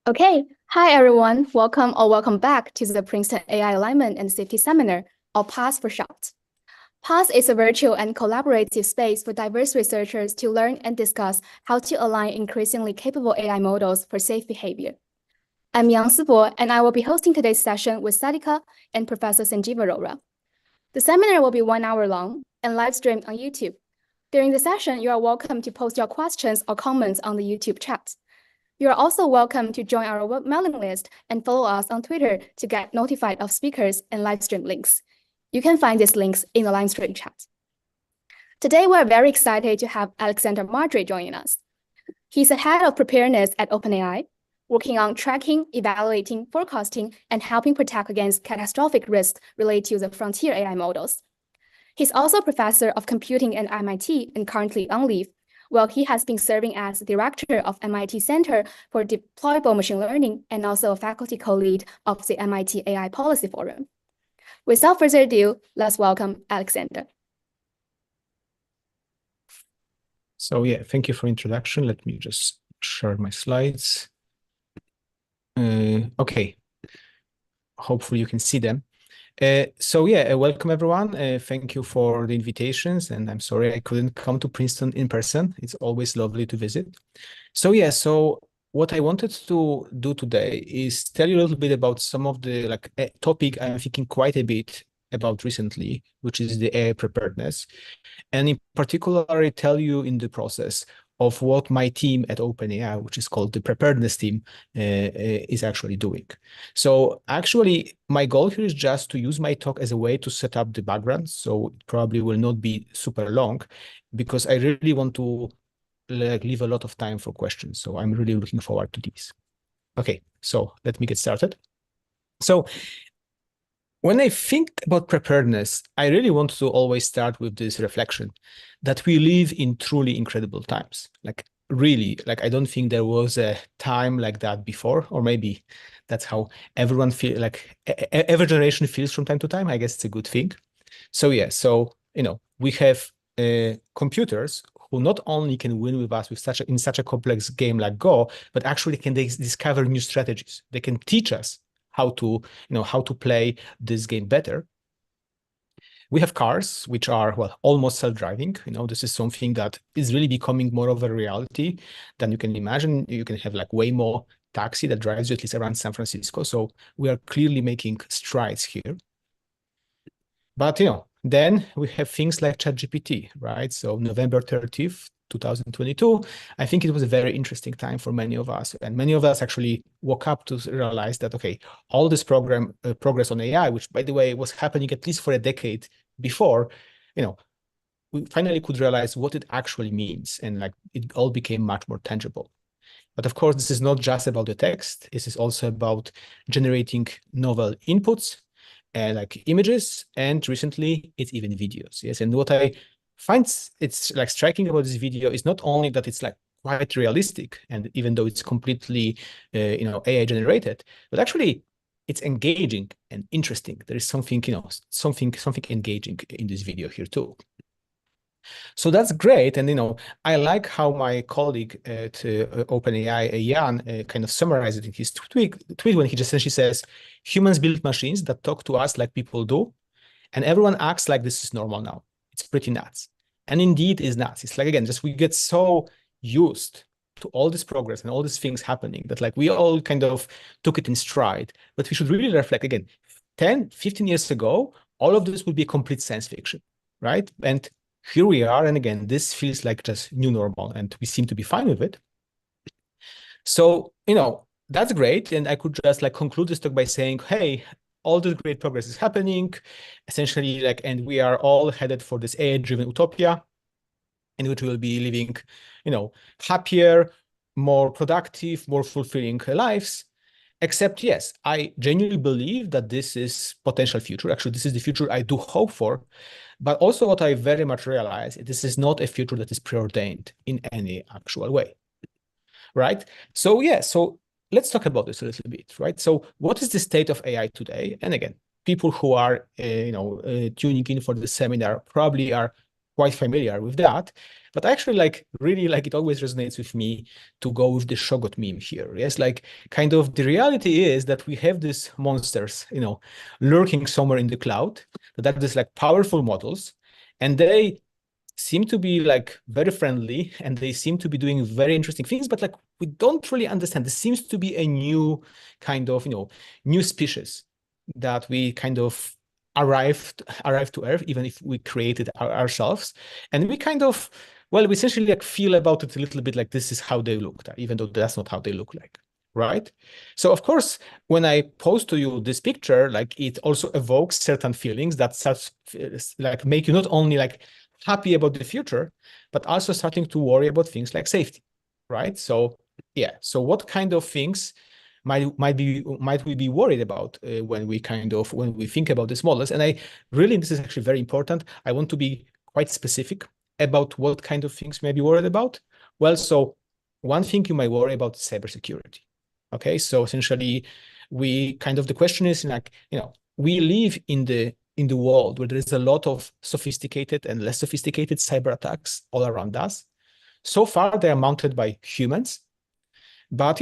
Okay, hi everyone. Welcome back to the Princeton AI Alignment and Safety Seminar, or PAS for short. PAS is a virtual and collaborative space for diverse researchers to learn and discuss how to align increasingly capable AI models for safe behavior. I'm Yang Sibo, and I will be hosting today's session with Sadika and Professor Sanjeev Arora. The seminar will be 1 hour long and live streamed on YouTube. During the session, you are welcome to post your questions or comments on the YouTube chat. You are also welcome to join our web mailing list and follow us on Twitter to get notified of speakers and live stream links. You can find these links in the live stream chat. Today, we're very excited to have Aleksander Mądry joining us. He's a head of preparedness at OpenAI, working on tracking, evaluating, forecasting, and helping protect against catastrophic risks related to the frontier AI models. He's also a professor of computing at MIT and currently on leave, while he has been serving as director of MIT Center for Deployable Machine Learning and also a faculty co-lead of the MIT AI Policy Forum. Without further ado, let's welcome Aleksander. So yeah, thank you for introduction. Let me just share my slides. Okay, hopefully you can see them. Welcome everyone. Thank you for the invitations, and I'm sorry I couldn't come to Princeton in person. It's always lovely to visit. So what I wanted to do today is tell you a little bit about some of the topic I'm thinking quite a bit about recently, which is the AI preparedness, and in particular, I tell you in the process of what my team at OpenAI, which is called the preparedness team, is actually doing. So actually, my goal here is just to use my talk as a way to set up the background. So it probably will not be super long because I really want to leave a lot of time for questions. So I'm really looking forward to these. Okay, so let me get started. So when I think about preparedness, I really want to always start with this reflection that we live in truly incredible times. I don't think there was a time like that before, or maybe that's how everyone feel, every generation feels from time to time. I guess it's a good thing. So we have computers who not only can win with us with in such a complex game like Go, but actually can discover new strategies. They can teach us how to play this game better. We have cars, which are, well, almost self-driving. This is something that is really becoming more of a reality than you can imagine. You can have Waymo taxi that drives you at least around San Francisco. So we are clearly making strides here. But, then we have things like ChatGPT, right? So November 30th, 2022, I think it was a very interesting time for many of us. And many of us actually woke up to realize that, okay, all this progress on AI, which, by the way, was happening at least for a decade before, we finally could realize what it actually means. And it all became much more tangible. But of course, this is not just about the text. This is also about generating novel inputs, like images, and recently it's even videos. Yes, and what I find it's striking about this video is not only that it's quite realistic, and even though it's completely AI generated, but actually it's engaging and interesting. There is something something engaging in this video here too. So that's great. And, I like how my colleague at OpenAI, Jan, kind of summarized it in his tweet when he just essentially says, humans build machines that talk to us like people do, and everyone acts like this is normal now. It's pretty nuts. And indeed is nuts. It's again, just we get so used to all this progress and all these things happening that we all kind of took it in stride. But we should really reflect again, 10, 15 years ago, all of this would be complete science fiction, right? And here we are, and again, this feels like just new normal, and we seem to be fine with it. So, that's great, and I could just conclude this talk by saying, hey, all this great progress is happening, essentially, and we are all headed for this AI-driven utopia, in which we will be living, happier, more productive, more fulfilling lives. Except, yes, I genuinely believe that this is potential future. Actually, this is the future I do hope for. But also what I very much realize, this is not a future that is preordained in any actual way, right? So let's talk about this a little bit, right? So what is the state of AI today? And again, people who are tuning in for the seminar probably are quite familiar with that. But actually, like, really, like, it always resonates with me to go with the Shogot meme here. Yes, like, kind of the reality is that we have these monsters, lurking somewhere in the cloud that are these like powerful models, and they seem to be like very friendly and they seem to be doing very interesting things, but like we don't really understand. This seems to be a new kind of, new species that we kind of arrived to Earth, even if we created ourselves. And we kind of, well, we essentially like feel about it a little bit like this is how they look, even though that's not how they look like. Right. So of course, when I post to you this picture, like it also evokes certain feelings that like make you not only like happy about the future, but also starting to worry about things like safety, right? So yeah, so what kind of things might we be worried about when we think about these models? And I really, this is actually very important, I want to be quite specific about what kind of things we may be worried about. Well, so one thing you might worry about is cybersecurity. Okay, so essentially, the question is like, we live in the world where there is a lot of sophisticated and less sophisticated cyber attacks all around us. So far, they are mounted by humans, but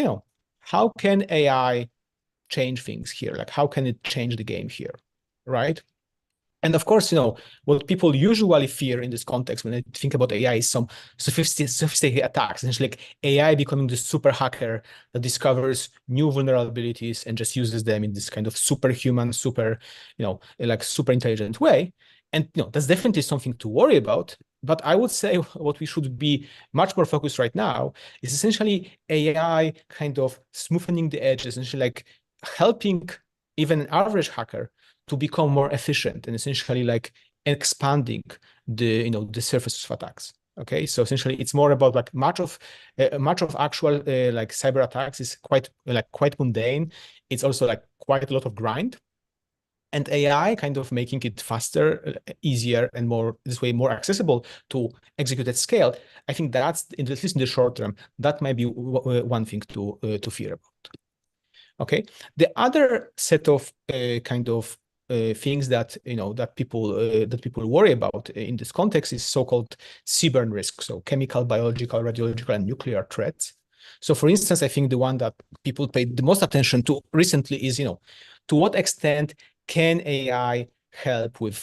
how can AI change things here? Like, how can it change the game here, right? And of course, what people usually fear in this context when they think about AI is some sophisticated attacks, essentially like AI becoming the super hacker that discovers new vulnerabilities and just uses them in this kind of superhuman, super intelligent way. And that's definitely something to worry about. But I would say what we should be much more focused right now is essentially AI kind of smoothing the edges, essentially like helping even an average hacker to become more efficient and essentially like expanding the surface of attacks. Okay, so essentially it's more about like much of actual like cyber attacks is quite mundane. It's also like quite a lot of grind, and AI kind of making it faster, easier, and more accessible to execute at scale. I think that's, at least in the short term, that might be one thing to fear about. Okay, the other set of things that that people worry about in this context is so-called CBRN risk, so chemical, biological, radiological, and nuclear threats. So, for instance, I think the one that people paid the most attention to recently is, to what extent can AI help with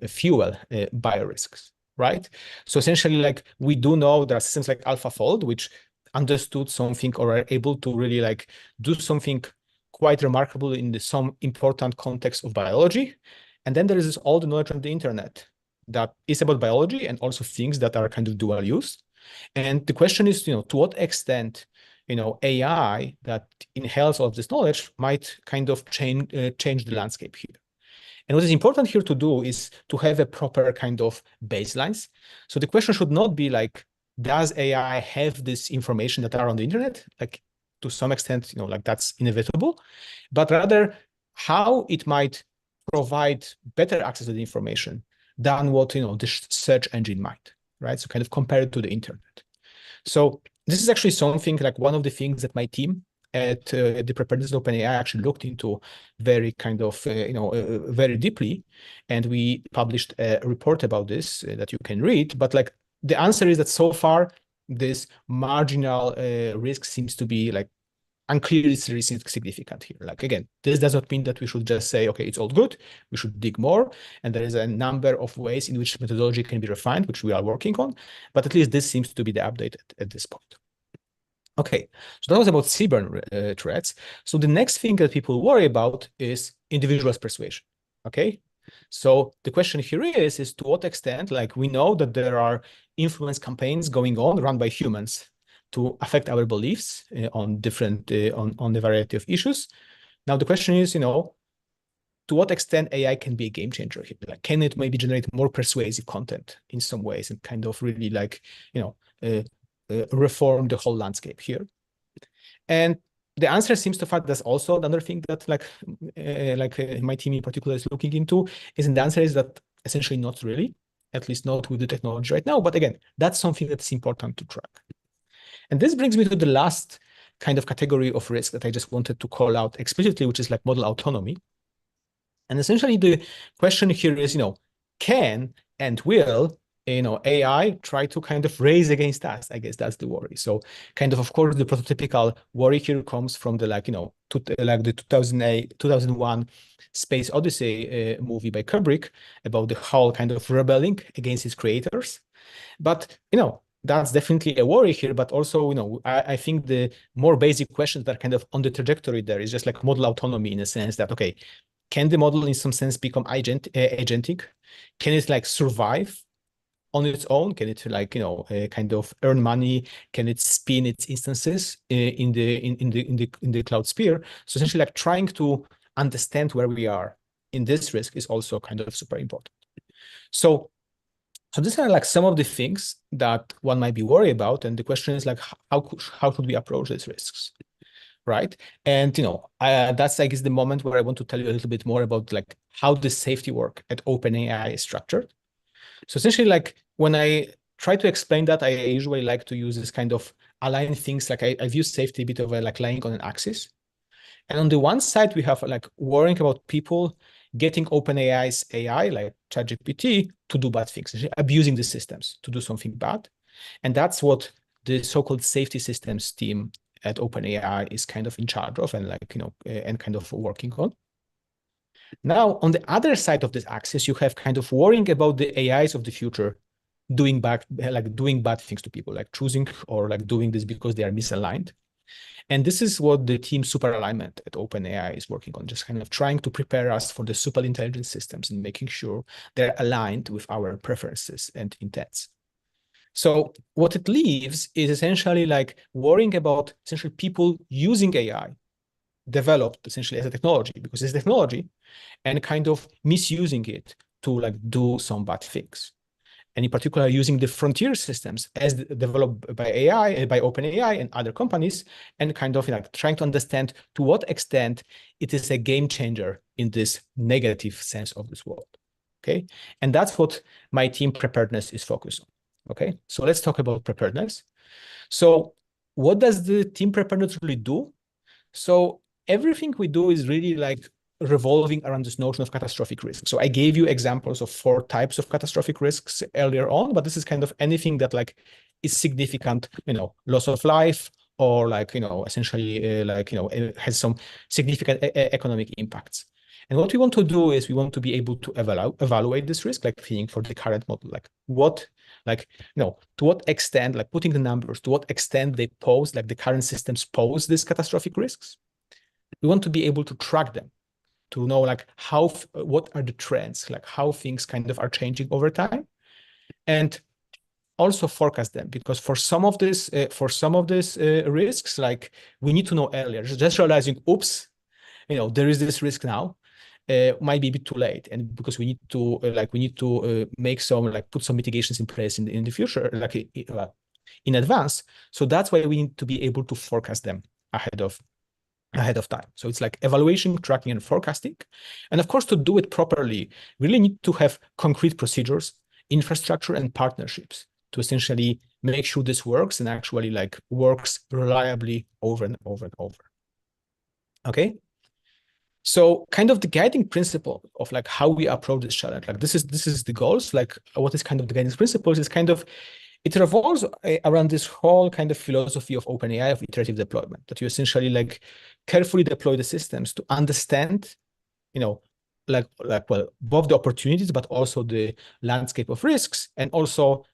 fuel biorisks, right? So essentially, like we do know there are systems like AlphaFold, which understood something or are able to really like do something quite remarkable in some important context of biology. And then there is all the knowledge on the internet that is about biology and also things that are kind of dual use. And the question is, to what extent, AI that inhales all of this knowledge might kind of change the landscape here. And what is important here to do is to have a proper kind of baselines. So the question should not be like, does AI have this information that are on the internet? Like to some extent, like that's inevitable, but rather how it might provide better access to the information than what, the search engine might, right? So kind of compare it to the internet. So this is actually something like one of the things that my team at the Preparedness of OpenAI actually looked into very kind of, very deeply. And we published a report about this that you can read. But like the answer is that so far, this marginal risk seems to be like unclearly significant here. Like, again, this does not mean that we should just say, okay, it's all good. We should dig more. And there is a number of ways in which methodology can be refined, which we are working on. But at least this seems to be the update at this point. Okay, so that was about CBRN threats. So the next thing that people worry about is individual's persuasion. Okay, so the question here is to what extent, like we know that there are influence campaigns going on run by humans to affect our beliefs on different on the variety of issues. Now the question is, to what extent AI can be a game changer here? Like, can it maybe generate more persuasive content in some ways and kind of really like, reform the whole landscape here? And the answer seems to fact that's also another thing that my team in particular is looking into is, and the answer is that essentially not really, at least not with the technology right now. But again, that's something that's important to track. And this brings me to the last kind of category of risk that I just wanted to call out explicitly, which is like model autonomy. And essentially the question here is, can and will, AI try to kind of race against us? I guess that's the worry. So kind of course, the prototypical worry here comes from the, the 2001 Space Odyssey movie by Kubrick about the whole kind of rebelling against its creators. But, that's definitely a worry here, but also, I think the more basic questions that are kind of on the trajectory there is just like model autonomy in a sense that, okay, can the model in some sense become agentic? Can it like survive on its own? Can it kind of earn money? Can it spin its instances in the cloud sphere? So essentially like trying to understand where we are in this risk is also kind of super important. So these are like some of the things that one might be worried about. And the question is like, how should we approach these risks? Right. And, that's, I guess, the moment where I want to tell you a little bit more about like how the safety work at OpenAI is structured. So essentially, like when I try to explain that, I usually like to use this kind of align things. Like I view safety a bit of like lying on an axis. And on the one side, we have like worrying about people getting OpenAI's AI, like ChatGPT, to do bad things, abusing the systems to do something bad. And that's what the so-called safety systems team at OpenAI is kind of in charge of and and kind of working on. Now, on the other side of this axis, you have kind of worrying about the AIs of the future doing bad things to people, like choosing or like doing this because they are misaligned. And this is what the team super alignment at OpenAI is working on, just kind of trying to prepare us for the super intelligent systems and making sure they're aligned with our preferences and intents. So what it leaves is essentially like worrying about essentially people using AI developed essentially as a technology, because it's technology, and kind of misusing it to like do some bad things. And in particular, using the frontier systems as developed by AI, by OpenAI and other companies, and kind of like trying to understand to what extent it is a game changer in this negative sense of this world. Okay. And that's what my team preparedness is focused on. Okay. So let's talk about preparedness. So what does the team preparedness really do? So everything we do is really like revolving around this notion of catastrophic risk. So I gave you examples of 4 types of catastrophic risks earlier on, but this is kind of anything that like is significant, loss of life, or like, essentially has some significant economic impacts. And what we want to do is we want to be able to evaluate this risk, like thinking for the current model, like what, to what extent, like putting the numbers, to what extent they pose, like the current systems pose these catastrophic risks. We want to be able to track them, to know like what are the trends, like how things kind of are changing over time, and also forecast them, because for some of these risks, like we need to know earlier. Just realizing, oops, there is this risk now, might be a bit too late, and because we need to make some put some mitigations in place in the future, in advance. So that's why we need to be able to forecast them ahead of time. So it's like evaluation, tracking, and forecasting. And of course, to do it properly, we really need to have concrete procedures, infrastructure, and partnerships to essentially make sure this works and actually works reliably over and over and over. Okay. So kind of the guiding principle of how we approach this challenge, this is the goals, what is kind of the guiding principles is kind of, it revolves around this whole kind of philosophy of OpenAI of iterative deployment, that you essentially carefully deploy the systems to understand, well, both the opportunities, but also the landscape of risks, and also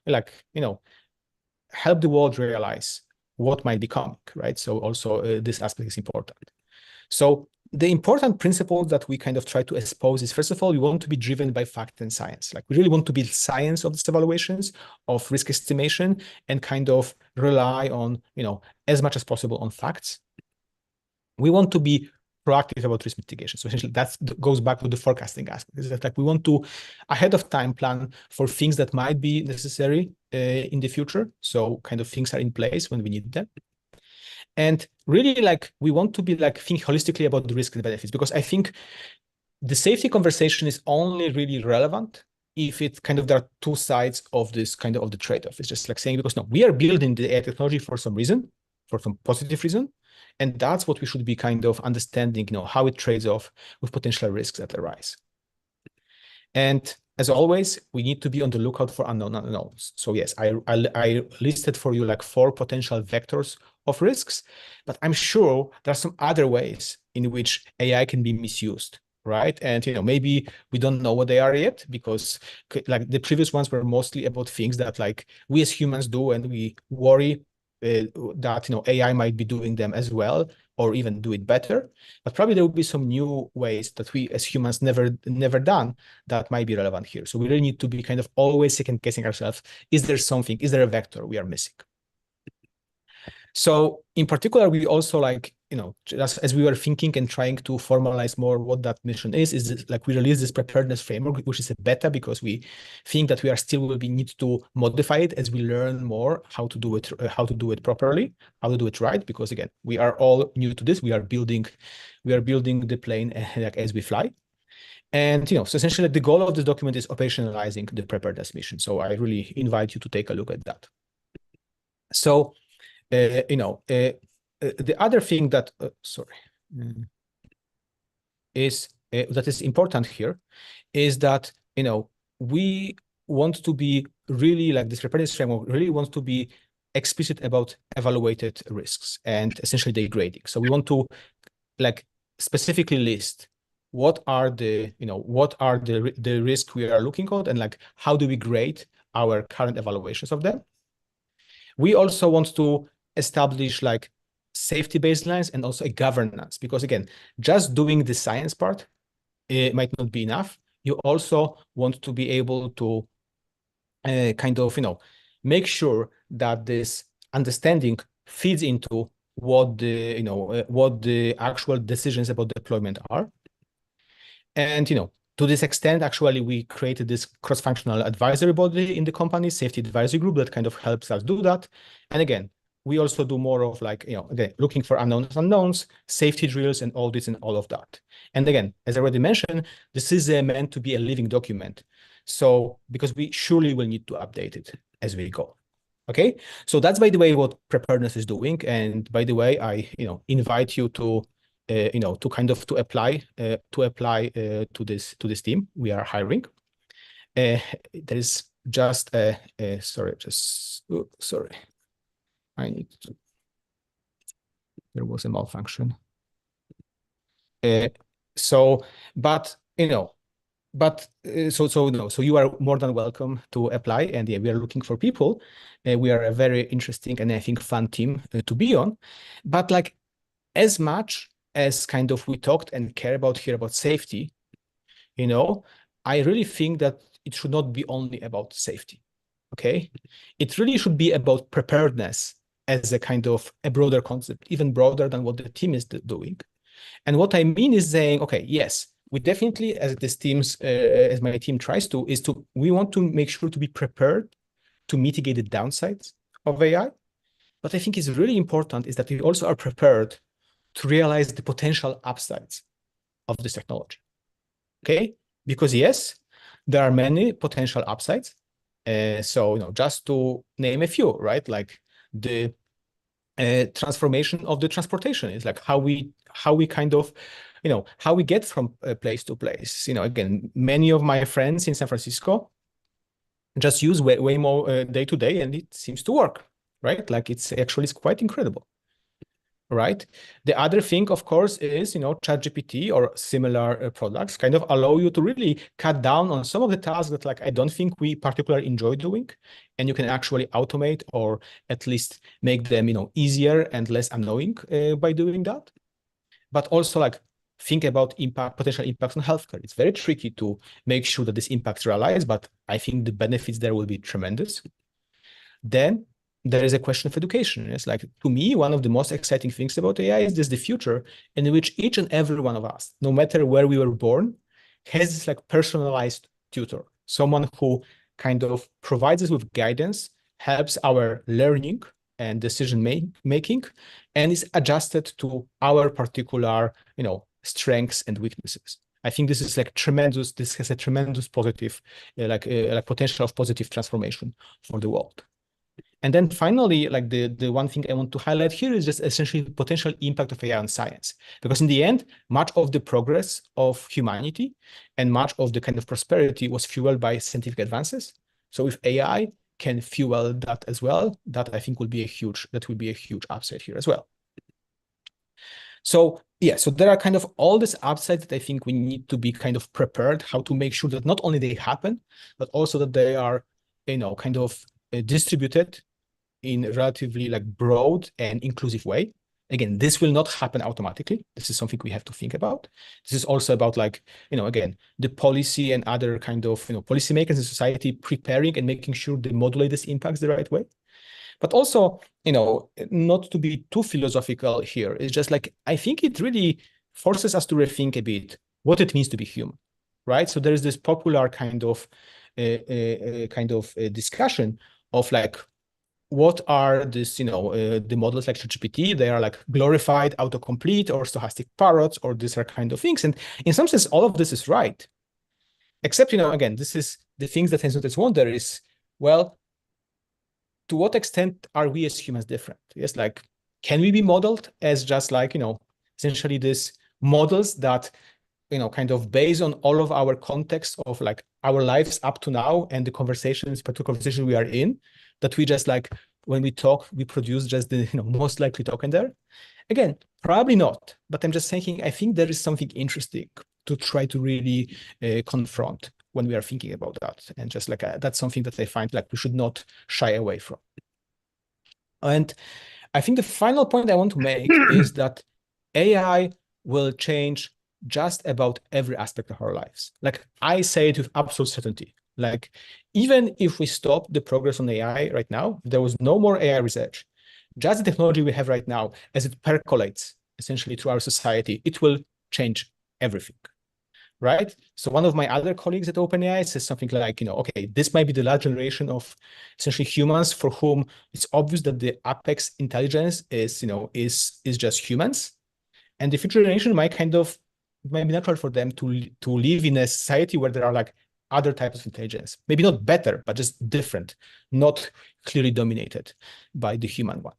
help the world realize what might be coming, right? So also this aspect is important. So the important principle that we kind of try to expose is, first of all, we want to be driven by fact and science. We really want to build science of these evaluations, of risk estimation, and kind of rely on, as much as possible on facts. We want to be proactive about risk mitigation. So essentially that goes back to the forecasting aspect. Is that we want to ahead of time plan for things that might be necessary in the future. So kind of things are in place when we need them. And really we want to be think holistically about the risks and benefits, because I think the safety conversation is only really relevant if it kind of, there are 2 sides of this kind of the trade-off. It's just saying, because no, we are building the AI technology for some reason, for some positive reason. And that's what we should be kind of understanding, how it trades off with potential risks that arise. And as always, we need to be on the lookout for unknown unknowns. So yes, I listed for you like 4 potential vectors of risks, but I'm sure there are some other ways in which AI can be misused, right? And maybe we don't know what they are yet, because like the previous ones were mostly about things that like we as humans do, and we worry that AI might be doing them as well, or even do it better. But probably there will be some new ways that we as humans never done that might be relevant here. So we really need to be kind of always second guessing ourselves. Is there a vector we are missing? So in particular, we also like, just as we were thinking and trying to formalize more what that mission is like we released this preparedness framework, which is a beta, because we think that we are still will be need to modify it as we learn more how to do it properly, how to do it right. Because again, we are all new to this. We are building the plane like as we fly. And so essentially the goal of this document is operationalizing the preparedness mission. So I really invite you to take a look at that. So the other thing that that is important here is that we want to be really like this preparedness framework really wants to be explicit about evaluated risks and essentially their grading. So we want to like specifically list what are the risks we are looking at, and like how do we grade our current evaluations of them. We also want to establish like safety baselines and also a governance, because again, just doing the science part, it might not be enough. You also want to be able to kind of make sure that this understanding feeds into what the actual decisions about deployment are. And to this extent, actually, we created this cross-functional advisory body in the company, safety advisory group, that kind of helps us do that. And again, we also do more of like, again, looking for unknowns, safety drills, and audits and all of that. And again, as I already mentioned, this is meant to be a living document. So because we surely will need to update it as we go. Okay, so that's, by the way, what preparedness is doing. And by the way, I invite you to apply to this team. We are hiring. There is just sorry. There was a malfunction. So you are more than welcome to apply, and yeah, we are looking for people. We are a very interesting and I think fun team to be on. But like, as much as kind of we talked and care about here about safety, I really think that it should not be only about safety. Okay, it really should be about preparedness as a kind of a broader concept, even broader than what the team is doing. And what I mean is saying, okay, yes, we definitely, as my team tries to, we want to make sure to be prepared to mitigate the downsides of AI. But I think it's really important is that we also are prepared to realize the potential upsides of this technology. Okay, because yes, there are many potential upsides. So just to name a few, right? Like the transformation of the transportation is like how we kind of how we get from place to place. Again, many of my friends in San Francisco just use way more day to day, and it seems to work, right? Like it's quite incredible, right? The other thing, of course, is ChatGPT or similar products kind of allow you to really cut down on some of the tasks that like I don't think we particularly enjoy doing, and you can actually automate or at least make them easier and less annoying by doing that. But also like think about potential impacts on healthcare. It's very tricky to make sure that these impacts realize, but I think the benefits there will be tremendous. Then there is a question of education. It's like, to me, one of the most exciting things about AI is this the future in which each and every one of us, no matter where we were born, has this like personalized tutor, someone who kind of provides us with guidance, helps our learning and decision making, and is adjusted to our particular, strengths and weaknesses. I think this is like tremendous. This has a tremendous positive, potential of positive transformation for the world. And then finally, like the one thing I want to highlight here is just essentially the potential impact of AI on science. Because in the end, much of the progress of humanity and much of the kind of prosperity was fueled by scientific advances. So if AI can fuel that as well, that I think will be a huge upside here as well. So yeah, so there are kind of all these upsides that I think we need to be kind of prepared how to make sure that not only they happen, but also that they are, kind of distributed in a relatively like broad and inclusive way. Again, this will not happen automatically. This is something we have to think about. This is also about like, again, the policy and other kind of, policymakers in society preparing and making sure they modulate these impacts the right way. But also, not to be too philosophical here, it's just like, I think it really forces us to rethink a bit what it means to be human, right? So there is this popular kind of discussion of like, what are this, the models like ChatGPT, they are like glorified autocomplete or stochastic parrots, or these are kind of things. And in some sense, all of this is right. Except, again, this is the things that Head's wonder is, well, to what extent are we as humans different? Yes, like, can we be modeled as just like, essentially these models that, kind of based on all of our context of like our lives up to now and the particular conversation we are in, that we just like, when we talk, we produce just the most likely token there? Again, probably not, but I'm just thinking, I think there is something interesting to try to really confront when we are thinking about that. And just like, that's something that I find like we should not shy away from. And I think the final point I want to make is that AI will change just about every aspect of our lives. Like, I say it with absolute certainty. Like, even if we stop the progress on AI right now, there was no more AI research, just the technology we have right now, as it percolates essentially through our society, it will change everything, right? So one of my other colleagues at OpenAI says something like, okay, this might be the last generation of essentially humans for whom it's obvious that the apex intelligence is, is just humans. And the future generation might be natural for them to live in a society where there are like other types of intelligence, maybe not better, but just different, not clearly dominated by the human one.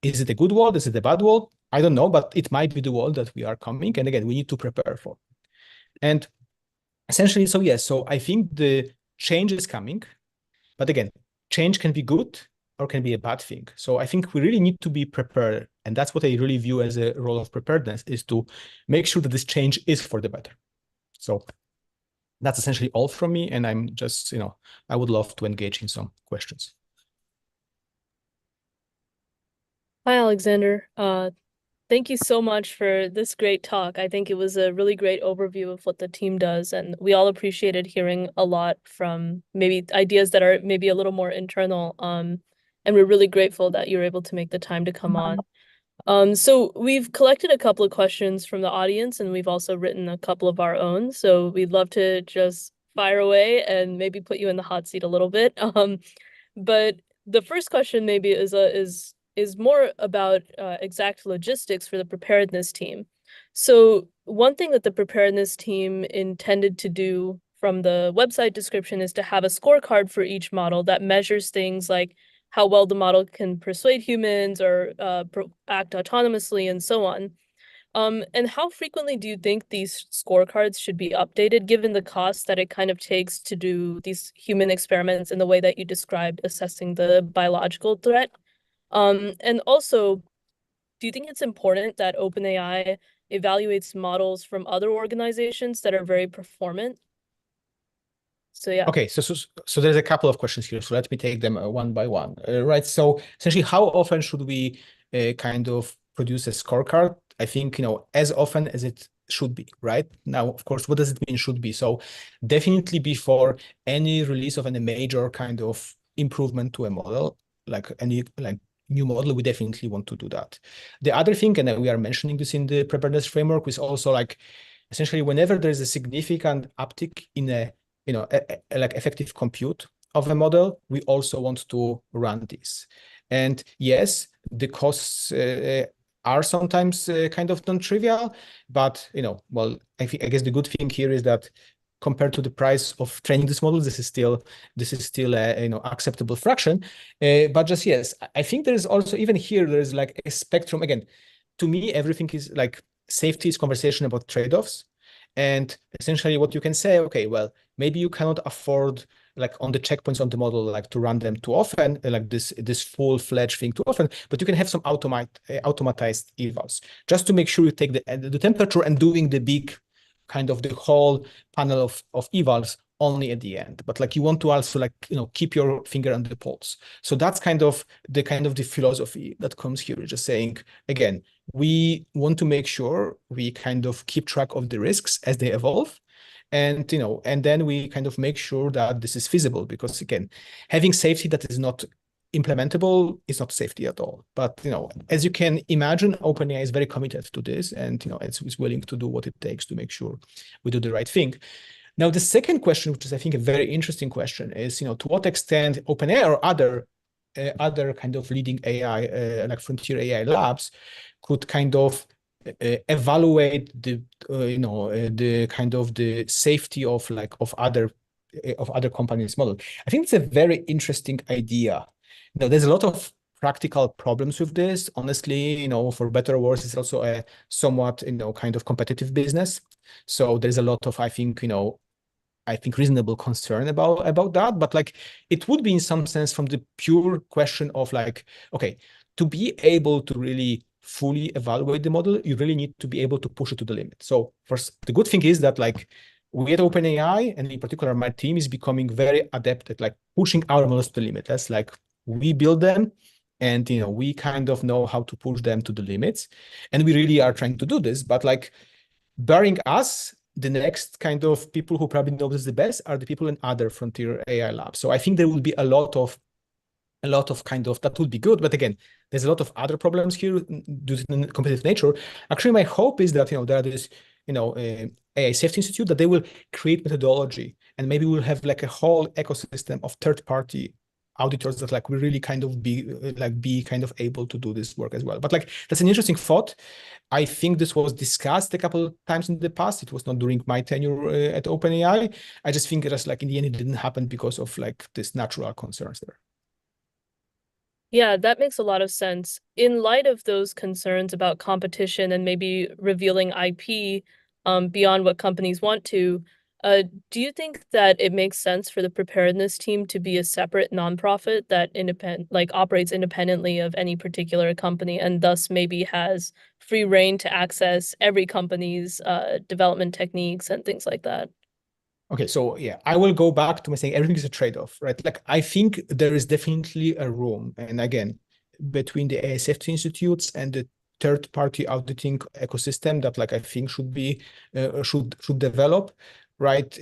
Is it a good world? Is it a bad world? I don't know, but it might be the world that we are coming. And again, we need to prepare for. And essentially, so yes, so I think the change is coming, but again, change can be good or can be a bad thing. So I think we really need to be prepared. And that's what I really view as a role of preparedness, is to make sure that this change is for the better. So that's essentially all from me. And I'm just, I would love to engage in some questions. Hi, Alexander. Thank you so much for this great talk. I think it was a really great overview of what the team does, and we all appreciated hearing a lot from maybe ideas that are maybe a little more internal. And we're really grateful that you were able to make the time to come on. So we've collected a couple of questions from the audience, and we've also written a couple of our own. So we'd love to just fire away and maybe put you in the hot seat a little bit. But the first question maybe is more about exact logistics for the preparedness team. So one thing that the preparedness team intended to do from the website description is to have a scorecard for each model that measures things like how well the model can persuade humans or act autonomously and so on. And how frequently do you think these scorecards should be updated, given the cost that it kind of takes to do these human experiments in the way that you described, assessing the biological threat? And also, do you think it's important that OpenAI evaluates models from other organizations that are very performant? So yeah. Okay, so there's a couple of questions here. So let me take them one by one. Right. So essentially, how often should we kind of produce a scorecard? I think, as often as it should be, right? Now, of course, what does it mean should be? So definitely before any release of any major kind of improvement to a model, like any new model, we definitely want to do that. The other thing, and we are mentioning this in the preparedness framework, is also like essentially whenever there's a significant uptick in a like effective compute of a model, we also want to run this. And yes, the costs are sometimes kind of non-trivial, but well, I guess the good thing here is that compared to the price of training this model, this is still a acceptable fraction. But just yes, I think there is also, even here, there is like a spectrum. Again, to me, everything is like safety is conversation about trade-offs. And essentially what you can say, okay, well, maybe you cannot afford like on the checkpoints on the model, like to run them too often, like this full-fledged thing too often, but you can have some automatized evals just to make sure you take the temperature and doing the big kind of the whole panel of evals only at the end. But like you want to also like, keep your finger on the pulse. So that's kind of the philosophy that comes here, just saying, again, we want to make sure we kind of keep track of the risks as they evolve. And, and then we kind of make sure that this is feasible, because again, having safety that is not implementable is not safety at all. But, as you can imagine, OpenAI is very committed to this, and, it's willing to do what it takes to make sure we do the right thing. Now, the second question, which is, I think, a very interesting question, is, to what extent OpenAI or other kind of leading AI, like frontier AI labs, could kind of evaluate the kind of the safety of other companies' model. I think it's a very interesting idea. There's a lot of practical problems with this. Honestly, for better or worse, it's also a somewhat kind of competitive business. So there's a lot of, I think reasonable concern about that. But like it would be in some sense from the pure question of like, okay, to be able to really fully evaluate the model, you really need to be able to push it to the limit. So first, the good thing is that like we at OpenAI, and in particular my team, is becoming very adept at like pushing our models to the limit. That's like we build them, and we kind of know how to push them to the limits, and we really are trying to do this. But like barring us, the next kind of people who probably know this the best are the people in other frontier AI labs. So I think there will be a lot of kind of, that would be good. But again, there's a lot of other problems here due to the competitive nature. Actually, my hope is that, there is, AI Safety Institute, that they will create methodology, and maybe we'll have like a whole ecosystem of third-party auditors that like will really kind of be kind of able to do this work as well. But like, that's an interesting thought. I think this was discussed a couple of times in the past. It was not during my tenure at OpenAI. I just think just like in the end, it didn't happen because of like this natural concerns there. Yeah, that makes a lot of sense. In light of those concerns about competition and maybe revealing IP beyond what companies want to, do you think that it makes sense for the preparedness team to be a separate nonprofit that operates independently of any particular company, and thus maybe has free reign to access every company's development techniques and things like that? Okay, so yeah, I will go back to my saying everything is a trade-off, right? Like I think there is definitely a room, and again, between the AI Safety Institutes and the third-party auditing ecosystem that like I think should be should develop, right?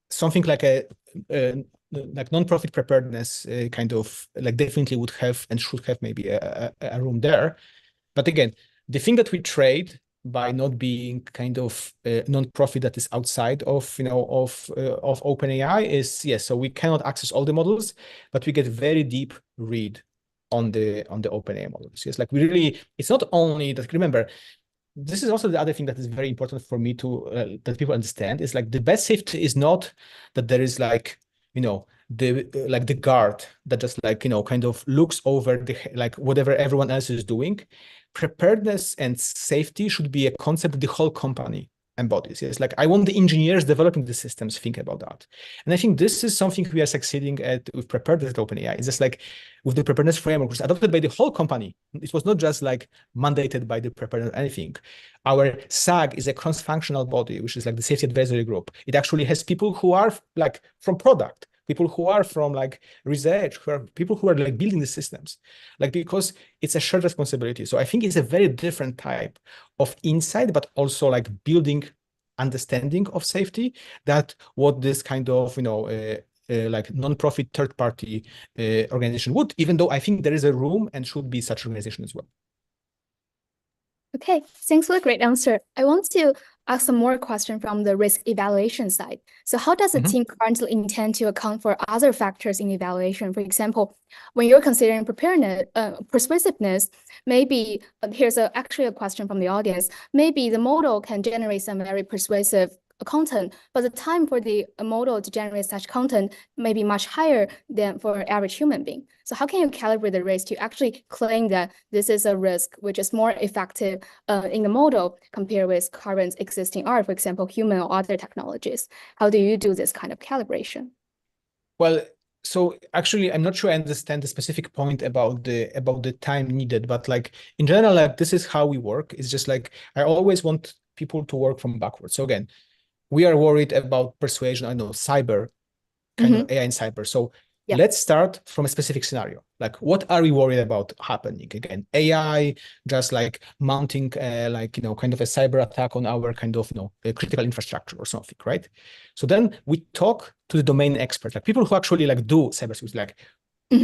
Something like a like non-profit preparedness kind of like definitely would have and should have maybe a room there. But again, the thing that we trade by not being kind of a non-profit that is outside of of OpenAI is, yes, so we cannot access all the models, but we get very deep read on the OpenAI models. Yes, like we really, it's not only that, remember, this is also the other thing that is very important for me to that people understand, is like the best safety is not that there is like the guard that just like kind of looks over the like whatever everyone else is doing. Preparedness and safety should be a concept that the whole company embodies. It's like I want the engineers developing the systems think about that, and I think this is something we are succeeding at with preparedness at OpenAI. It's just like with the preparedness framework, which was adopted by the whole company. It was not just like mandated by the preparedness or anything. Our SAG is a cross-functional body, which is like the safety advisory group. It actually has people who are like from product, people who are from like research, people who are like building the systems, like because it's a shared responsibility. So I think it's a very different type of insight, but also like building understanding of safety, that what this kind of like non-profit third-party organization would, even though I think there is a room and should be such organization as well. Okay, thanks for the great answer. I want to ask some more questions from the risk evaluation side. So how does the team currently intend to account for other factors in evaluation? For example, when you're considering preparedness, persuasiveness, maybe here's actually a question from the audience. Maybe the model can generate some very persuasive content, but the time for the model to generate such content may be much higher than for an average human being. So how can you calibrate the risk to actually claim that this is a risk which is more effective in the model compared with current existing art, for example, human or other technologies? How do you do this kind of calibration? Well, so actually, I'm not sure I understand the specific point about the time needed, but like in general, like this is how we work. It's just like I always want people to work from backwards. So again, we are worried about persuasion, I know, cyber, kind of AI and cyber. So let's start from a specific scenario. Like, what are we worried about happening? Again, AI just like mounting, like, you know, kind of a cyber attack on our kind of, you know, a critical infrastructure or something, right? So then we talk to the domain experts, like people who actually like do cybersecurity, like,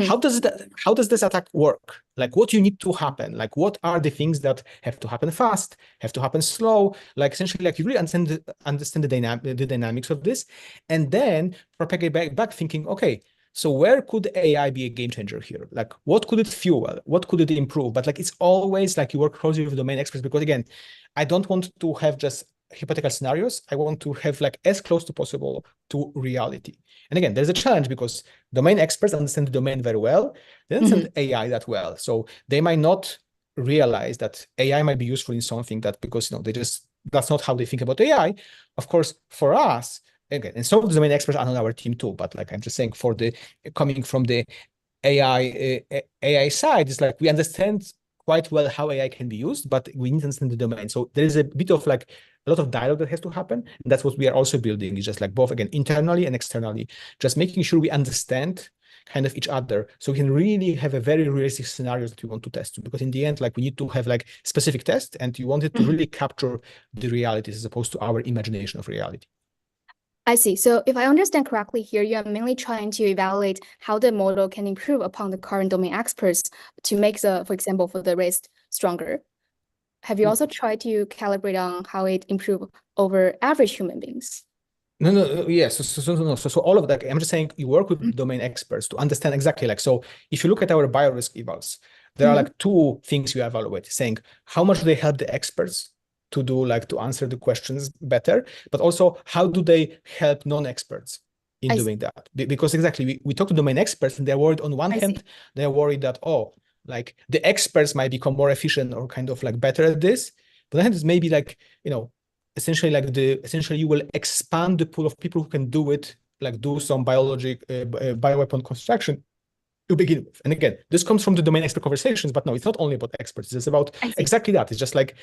how does this attack work? Like, what you need to happen? Like, what are the things that have to happen fast, have to happen slow? Like, essentially, like you really understand the dynamics of this, and then propagate back thinking, okay, so where could AI be a game changer here? Like, what could it fuel? What could it improve? But like, it's always like you work closely with domain experts, because again, I don't want to have just hypothetical scenarios. I want to have like as close to possible to reality. And again, there's a challenge because domain experts understand the domain very well. They understand AI that well. So they might not realize that AI might be useful in something that, because, you know, that's not how they think about AI. Of course, for us, again, and some of the domain experts are on our team too, but like I'm just saying, for the coming from the AI side, it's like we understand quite well how AI can be used, but we need to understand the domain. So there is a bit of like a lot of dialogue that has to happen. And that's what we are also building, is just like both, again, internally and externally, just making sure we understand kind of each other, so we can really have a very realistic scenarios that we want to test. Because in the end, like we need to have like specific tests, and you want it to really capture the realities as opposed to our imagination of reality. I see. So if I understand correctly here, you are mainly trying to evaluate how the model can improve upon the current domain experts to make the, for example, for the risk stronger. Have you also tried to calibrate on how it improve over average human beings? No, yes. So all of that, I'm just saying you work with domain experts to understand exactly, like, so if you look at our biorisk evals, there are like two things you evaluate, saying how much they help the experts to do, like, to answer the questions better, but also how do they help non-experts in doing that? Because exactly, we talk to domain experts, and they're worried on one hand, they're worried that, oh, like the experts might become more efficient or kind of like better at this, but then it's maybe like, you know, essentially you will expand the pool of people who can do it, like do some bioweapon construction to begin with. And again, this comes from the domain expert conversations, but no, it's not only about experts. It's about exactly that. It's just like,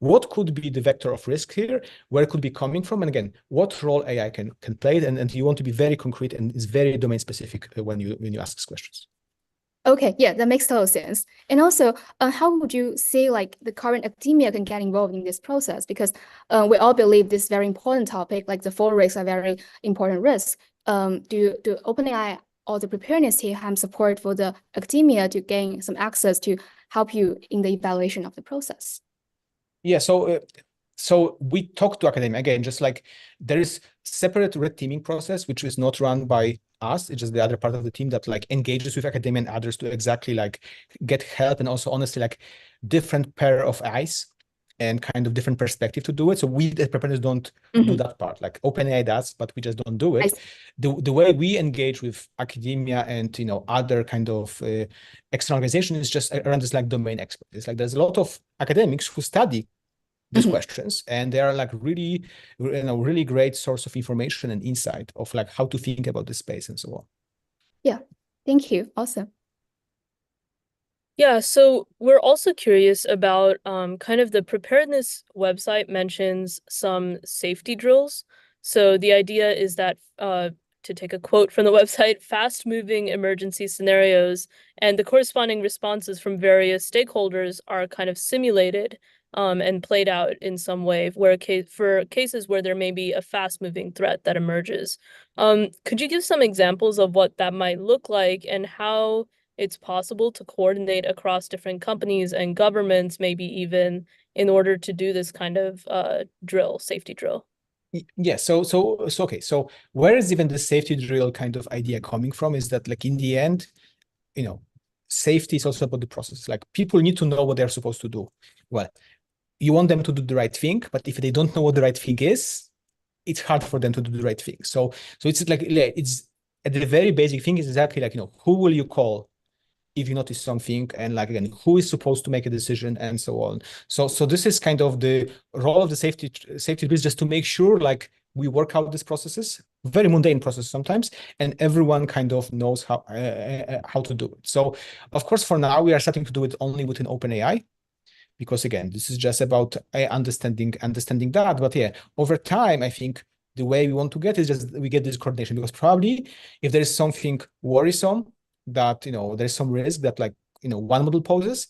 what could be the vector of risk here? Where it could be coming from? And again, what role AI can play? And you want to be very concrete, and it's very domain specific when you ask these questions. Okay, yeah, that makes total sense. And also, how would you say like the current academia can get involved in this process? Because we all believe this is very important topic, like the fall risks are very important risks. Do OpenAI or the preparedness team have support for the academia to gain some access to help you in the evaluation of the process? Yeah, so we talk to academia, again, just like there is separate red teaming process, which is not run by us. It's just the other part of the team that like engages with academia and others to exactly like get help, and also honestly like different pair of eyes and kind of different perspective to do it. So we as preparedness don't do that part. Like OpenAI does, but we just don't do it. The way we engage with academia and, you know, other kind of external organizations is just around this like domain experts. It's like there's a lot of academics who study these questions, and they are like really, you know, really great source of information and insight of like how to think about the space and so on. Yeah, thank you. Awesome. Yeah, so we're also curious about kind of the preparedness website mentions some safety drills. So the idea is that, to take a quote from the website, fast-moving emergency scenarios and the corresponding responses from various stakeholders are kind of simulated and played out in some way, where for cases where there may be a fast-moving threat that emerges. Could you give some examples of what that might look like, and how it's possible to coordinate across different companies and governments, maybe even, in order to do this kind of safety drill? Yeah, so okay, so where is even the safety drill kind of idea coming from is that, like, in the end, you know, safety is also about the process. Like, people need to know what they're supposed to do. Well, you want them to do the right thing, but if they don't know what the right thing is, it's hard for them to do the right thing. So it's like, it's at the very basic thing is exactly like, who will you call if you notice something, and like, again, who is supposed to make a decision, and so on. So this is kind of the role of the safety is just to make sure like we work out these processes, very mundane process sometimes, and everyone kind of knows how to do it. So of course, for now, we are starting to do it only within OpenAI, because again, this is just about understanding that. But yeah, over time, I think the way we want to get is just we get this coordination, because probably if there is something worrisome that, there's some risk that like, one model poses,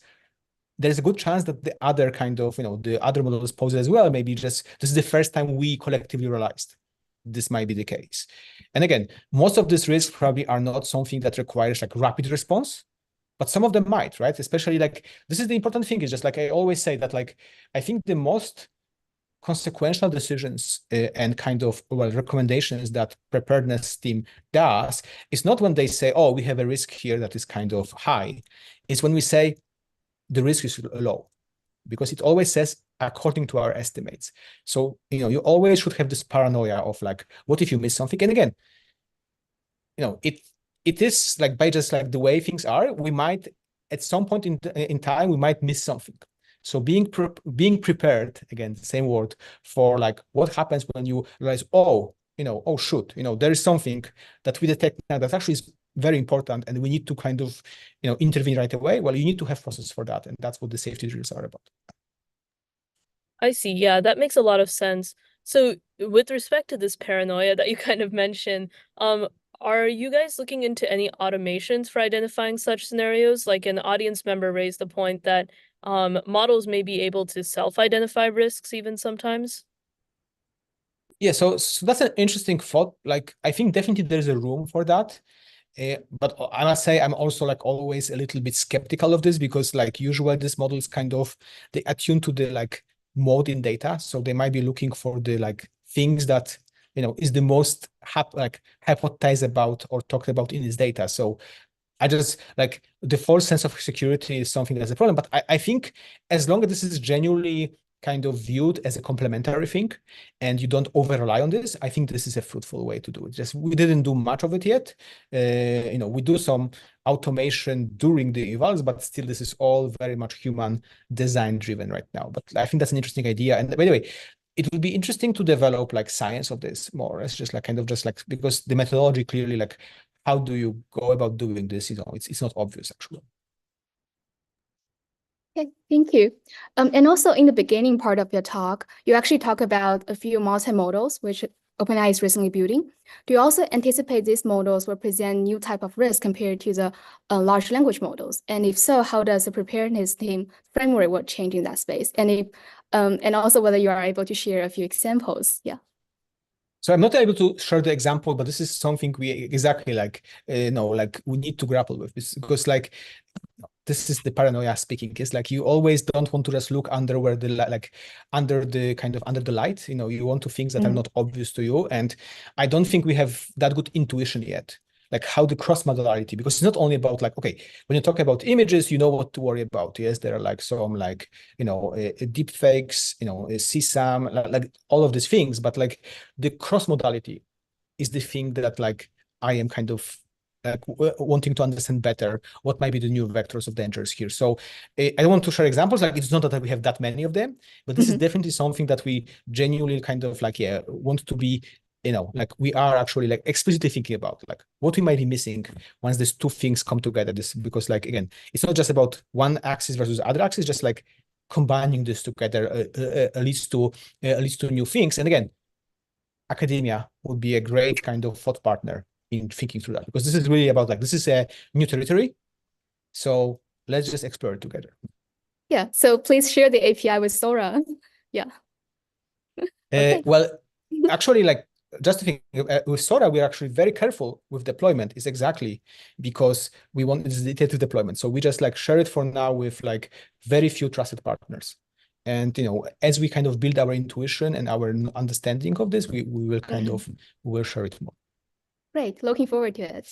there's a good chance that the other kind of, the other models pose as well. Maybe just this is the first time we collectively realized this might be the case. And again, most of these risks probably are not something that requires like rapid response, but some of them might, right? Especially like, this is the important thing, is just like I always say that like, I think the most consequential decisions and kind of recommendations that preparedness team does is not when they say, oh, we have a risk here that is kind of high. It's when we say the risk is low, because it always says according to our estimates. So, you always should have this paranoia of like, what if you miss something? And again, it is like, by just like the way things are, we might at some point in time, we might miss something. So being prepared, again, same word, for like what happens when you realize, oh shoot, there is something that we detect now that actually is very important, and we need to kind of, intervene right away. Well, you need to have process for that, and that's what the safety drills are about. I see. Yeah, that makes a lot of sense. So with respect to this paranoia that you kind of mentioned, are you guys looking into any automations for identifying such scenarios? Like an audience member raised the point that models may be able to self-identify risks even sometimes. Yeah, so that's an interesting thought. Like, I think definitely there's a room for that. But I must say, I'm also like always a little bit skeptical of this, because like usually these models kind of, they attune to the like mode in data. So they might be looking for the like things that, is the most hypothesized about or talked about in this data. So I just like the false sense of security is something that's a problem. But I think as long as this is genuinely kind of viewed as a complementary thing and you don't over rely on this, I think this is a fruitful way to do it. Just we didn't do much of it yet. We do some automation during the evals, but still this is all very much human design driven right now. But I think that's an interesting idea. And by the way, it would be interesting to develop like science of this more. It's just like kind of just like, because the methodology clearly, like, how do you go about doing this? It's not obvious actually. Okay, thank you. And also in the beginning part of your talk, you actually talk about a few multimodals, which OpenAI is recently building. Do you also anticipate these models will present new type of risk compared to the large language models? And if so, how does the preparedness team framework will change in that space? And if and also whether you are able to share a few examples. Yeah. So I'm not able to share the example, but this is something we exactly like, like we need to grapple with this, because like, this is the paranoia speaking. It's like, you always don't want to just look under where the under the light, you want to things that are not obvious to you. And I don't think we have that good intuition yet, like how the cross modality, because it's not only about like, okay, when you talk about images, you know what to worry about. Yes, there are like some like, deep fakes, CSAM, like all of these things, but like the cross modality is the thing that like I am kind of like wanting to understand better what might be the new vectors of dangers here. So I don't want to share examples. Like, it's not that we have that many of them, but this is definitely something that we genuinely kind of like, want to be, like we are actually like explicitly thinking about like what we might be missing once these two things come together. This, because like, again, it's not just about one axis versus other axis, just like combining this together leads to new things. And again, academia would be a great kind of thought partner in thinking through that, because this is really about like, this is a new territory. So let's just explore it together. Yeah. So please share the API with Sora. Yeah. Okay. Well, actually, like, just to think with Sora, we're actually very careful with deployment. Is exactly because we want this iterative deployment. So we just like share it for now with like very few trusted partners. And as we kind of build our intuition and our understanding of this, we will kind of, we will share it more. Great. Looking forward to it.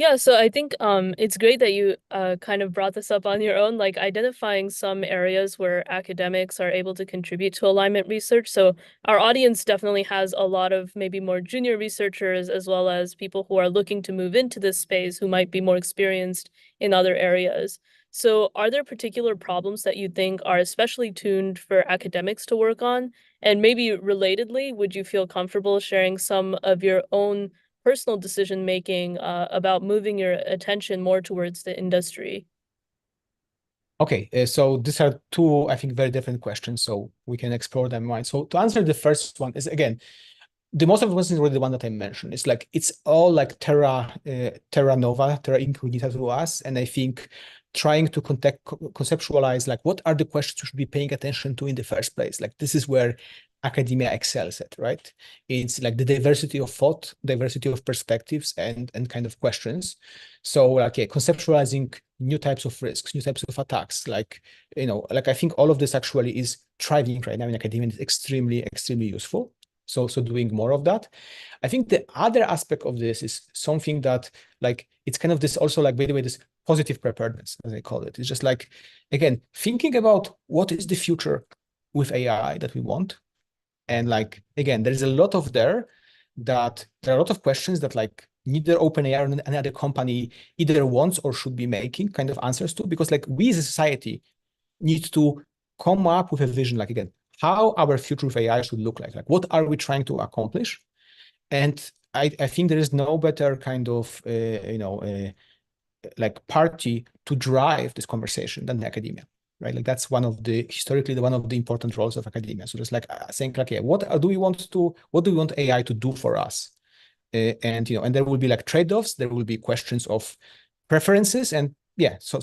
Yeah, so I think it's great that you kind of brought this up on your own, like identifying some areas where academics are able to contribute to alignment research. So our audience definitely has a lot of maybe more junior researchers as well as people who are looking to move into this space who might be more experienced in other areas. So are there particular problems that you think are especially tuned for academics to work on? And maybe relatedly, would you feel comfortable sharing some of your own personal decision making about moving your attention more towards the industry? Okay, so these are two, I think, very different questions, so we can explore them. Right. So to answer the first one is, again, the most of the ones is really the one that I mentioned. It's like it's all like terra nova, terra incognita to us, and I think trying to conceptualize like what are the questions you should be paying attention to in the first place. Like this is where academia excels at, right? It's like the diversity of thought, diversity of perspectives, and kind of questions. So like conceptualizing new types of risks, new types of attacks, like like I think all of this actually is thriving right now in academia and is extremely useful. So doing more of that. I think the other aspect of this is something that like it's kind of this also like, by the way, this positive preparedness, as I call it. It's just like, again, thinking about what is the future with AI that we want. And like, again, there's a lot of there that there are a lot of questions that like neither OpenAI or any other company either wants or should be making kind of answers to, because like we as a society need to come up with a vision, like again, how our future of AI should look like what are we trying to accomplish? And I think there is no better kind of, like party to drive this conversation than academia, right? Like that's one of the, historically, one of the important roles of academia. So just like saying like, yeah, what do we want AI to do for us? And there will be like trade-offs, there will be questions of preferences, and yeah, so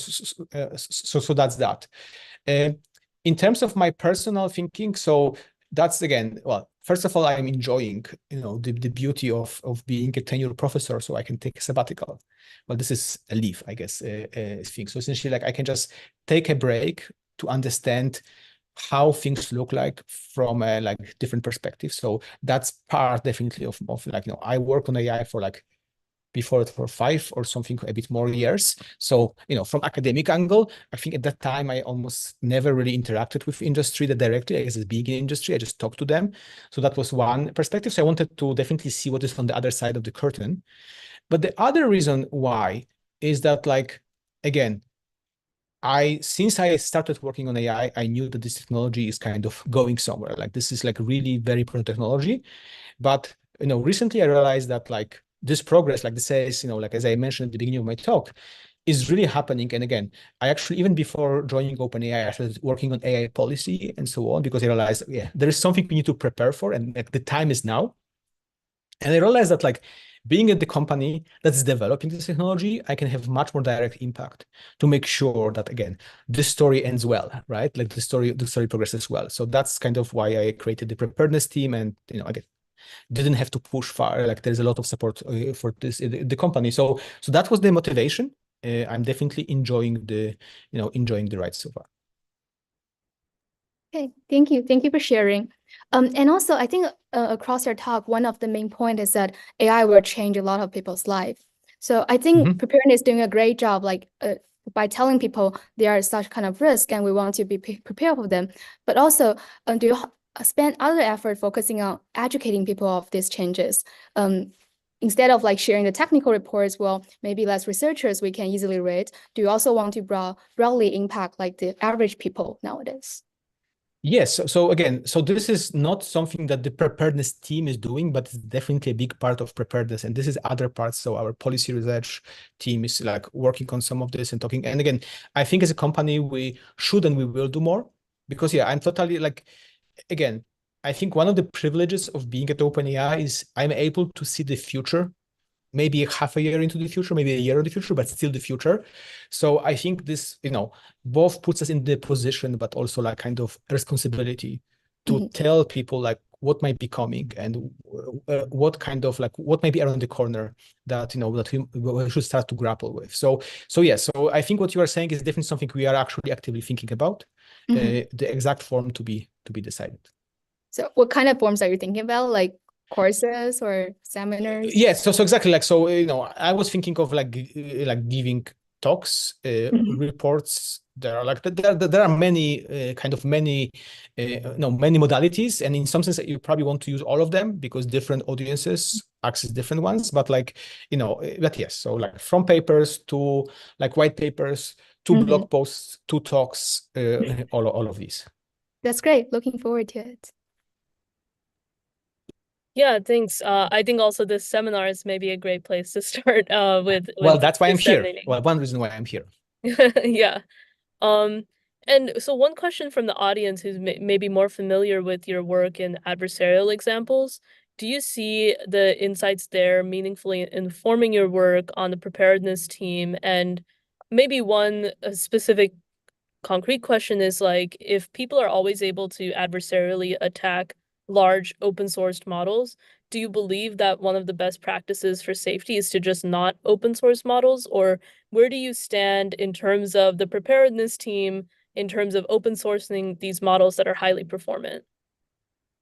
that's that. In terms of my personal thinking, so that's again, well, first of all, I'm enjoying, the beauty of being a tenured professor, so I can take a sabbatical. Well, this is a leave, I guess, thing. So essentially, like I can just take a break to understand how things look like from like different perspectives. So that's part definitely of like, I work on AI for like before it for 5 or something a bit more years. So, from academic angle, I think at that time I almost never really interacted with industry that directly. I guess as being in industry, I just talked to them. So that was one perspective. So I wanted to definitely see what is on the other side of the curtain. But the other reason why is that, like, again, since I started working on AI, I knew that this technology is kind of going somewhere. Like this is like really very important technology. But recently I realized that like this progress, like this is, like as I mentioned at the beginning of my talk, is really happening. And again, I actually, even before joining OpenAI, I started working on AI policy and so on, because I realized, yeah, there is something we need to prepare for, and like the time is now. And I realized that like being at the company that's developing this technology, I can have much more direct impact to make sure that, again, this story ends well, right? Like the story progresses well. So that's kind of why I created the preparedness team. And, again, didn't have to push far. Like there's a lot of support for this the company. So that was the motivation. I'm definitely enjoying the ride so far. Okay, thank you. Thank you for sharing. And also, I think across your talk, one of the main point is that AI will change a lot of people's life. So I think preparedness is doing a great job, like by telling people there are such kind of risk and we want to be prepared for them. But also, do you spend other effort focusing on educating people of these changes? Instead of like sharing the technical reports, well, maybe less researchers we can easily read. Do you also want to broadly impact like the average people nowadays? Yes. So again, this is not something that the preparedness team is doing, but it's definitely a big part of preparedness. And this is other parts. So our policy research team is like working on some of this and talking. And again, I think as a company, we should and we will do more, because yeah, I'm totally like, again, I think one of the privileges of being at OpenAI is I'm able to see the future, maybe half a year into the future, maybe a year in the future, but still the future. So I think this, both puts us in the position, but also like kind of responsibility to tell people like what might be coming and what kind of like what might be around the corner that that we should start to grapple with. So yeah. So I think what you are saying is definitely something we are actually actively thinking about. The exact form to be decided. So what kind of forms are you thinking about? Like courses or seminars? Yeah, so exactly, like, so I was thinking of like giving talks, reports. There are many many many modalities, and in some sense you probably want to use all of them because different audiences access different ones. But like but yes, so like from papers to like white papers to blog posts to talks, all of these. That's great. Looking forward to it. Yeah, thanks. I think also this seminar is maybe a great place to start with Well, that's why I'm here. disseminating. Well, one reason why I'm here. Yeah. And so one question from the audience who's maybe more familiar with your work in adversarial examples, do you see the insights there meaningfully informing your work on the preparedness team? And maybe one specific concrete question is like, if people are always able to adversarially attack large open sourced models, do you believe that one of the best practices for safety is to just not open source models? Or where do you stand in terms of the preparedness team, in terms of open sourcing these models that are highly performant?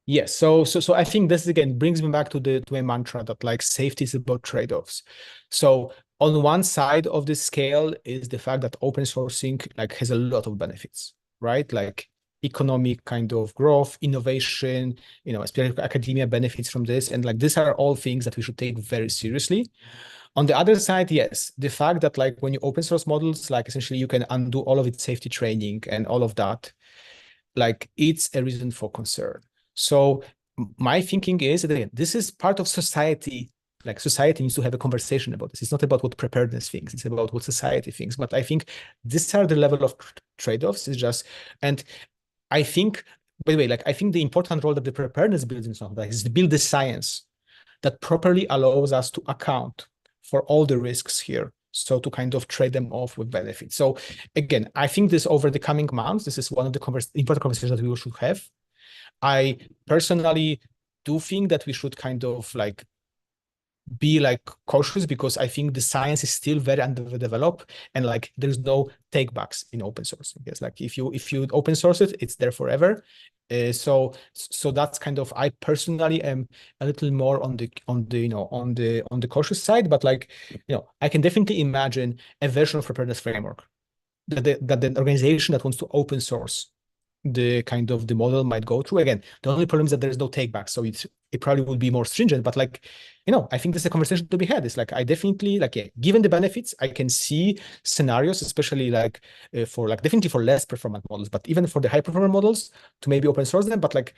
Yes, so I think this again brings me back to a mantra that like safety is about trade-offs. So on one side of the scale is the fact that open sourcing like has a lot of benefits, right? Like economic kind of growth, innovation, especially academia benefits from this, and like these are all things that we should take very seriously. On the other side, yes, the fact that like when you open source models, like essentially you can undo all of its safety training and all of that, like it's a reason for concern. So my thinking is that again, this is part of society. Like society needs to have a conversation about this. It's not about what preparedness thinks, it's about what society thinks. But I think these are the level of trade-offs. It's just, and I think, by the way, like I think the important role that the preparedness builds in something like is to build the science that properly allows us to account for all the risks here. So to kind of trade them off with benefits. So again, I think this over the coming months, this is one of the important conversations that we should have. I personally do think that we should kind of like be like cautious because I think the science is still very underdeveloped and like there's no takebacks in open source. Yes, like if you open source it, it's there forever. So that's kind of, I personally am a little more on the cautious side, but like I can definitely imagine a version of preparedness framework that the organization that wants to open source the kind of the model might go through. Again, the only problem is that there's no take back, so it probably would be more stringent. But like I think there's a conversation to be had. It's like I definitely like given the benefits, I can see scenarios, especially like for like definitely for less performant models, but even for the high performant models to maybe open source them. But like